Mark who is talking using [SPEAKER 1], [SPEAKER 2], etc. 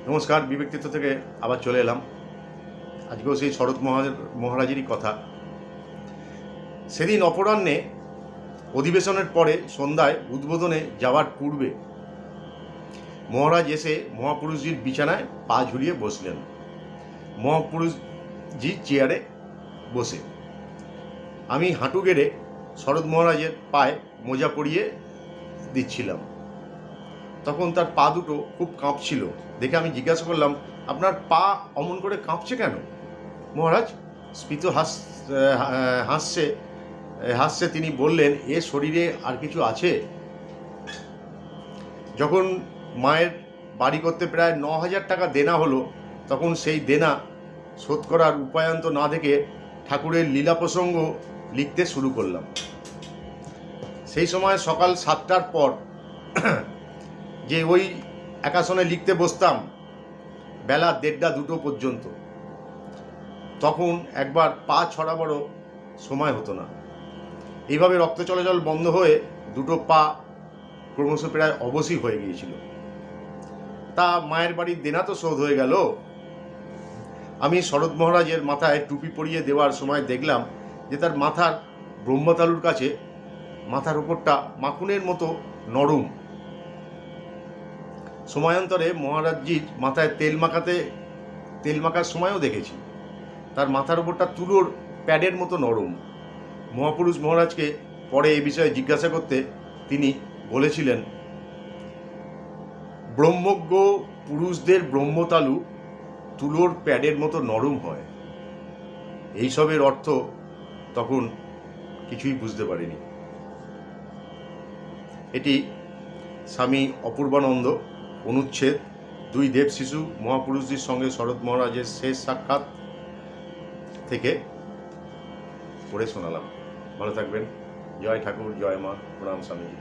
[SPEAKER 1] নমস্কার, বিবেকতীর্থ থেকে আবার চলে এলাম। আজকেও সেই শরৎ মহারাজেরই কথা। সেদিন অপরাহ্নে অধিবেশনের পরে সন্ধ্যায় উদ্বোধনে যাওয়ার পূর্বে মহারাজ এসে মহাপুরুষজির বিছানায় পা ঝুলিয়ে বসলেন। মহাপুরুষজি চেয়ারে বসে আমি হাঁটু গেড়ে শরৎ মহারাজের পায়ে মোজা পরিয়ে দিচ্ছিলাম। তখন তার পা দুটো খুব কাঁপছিল। দেখে আমি জিজ্ঞাসা করলাম, আপনার পা অমন করে কাঁপছে কেন? মহারাজ স্ফীত হাসছে তিনি বললেন, এ শরীরে আর কিছু আছে? যখন মায়ের বাড়ি করতে প্রায় 9,000 টাকা দেনা হলো, তখন সেই দেনা শোধ করার উপায়ন্ত না দেখে ঠাকুরের লীলা প্রসঙ্গ লিখতে শুরু করলাম। সেই সময় সকাল 7টার পর যে ওই একাসনে লিখতে বসতাম বেলা 1:30-2টো পর্যন্ত, তখন একবার পা ছড়াবারও সময় হতো না। এইভাবে রক্ত চলাচল বন্ধ হয়ে দুটো পা ক্রমশ প্রায় অবশই হয়ে গিয়েছিল। তা মায়ের বাড়ির দেনা তো শোধ হয়ে গেল। আমি শরৎ মহারাজের মাথায় টুপি পরিয়ে দেওয়ার সময় দেখলাম যে তার মাথার ব্রহ্মতালুর কাছে মাথার উপরটা মাখনের মতো নরম। সময়ান্তরে মহারাজজির মাথায় তেল মাখার সময়ও দেখেছি তার মাথার উপরটা তুলোর প্যাডের মতো নরম। মহাপুরুষ মহারাজকে পরে এ বিষয়ে জিজ্ঞাসা করতে তিনি বলেছিলেন, ব্রহ্মজ্ঞ পুরুষদের ব্রহ্মতালু তুলোর প্যাডের মতো নরম হয়। এইসবের অর্থ তখন কিছুই বুঝতে পারিনি। এটি স্বামী অপূর্বানন্দ অনুচ্ছেদ 2 দেব শিশু মহাপুরুষজির সঙ্গে শরৎ মহারাজের শেষ সাক্ষাৎ থেকে পড়ে শোনালাম। ভালো থাকবেন। জয় ঠাকুর, জয় মা, প্রণাম স্বামীজি।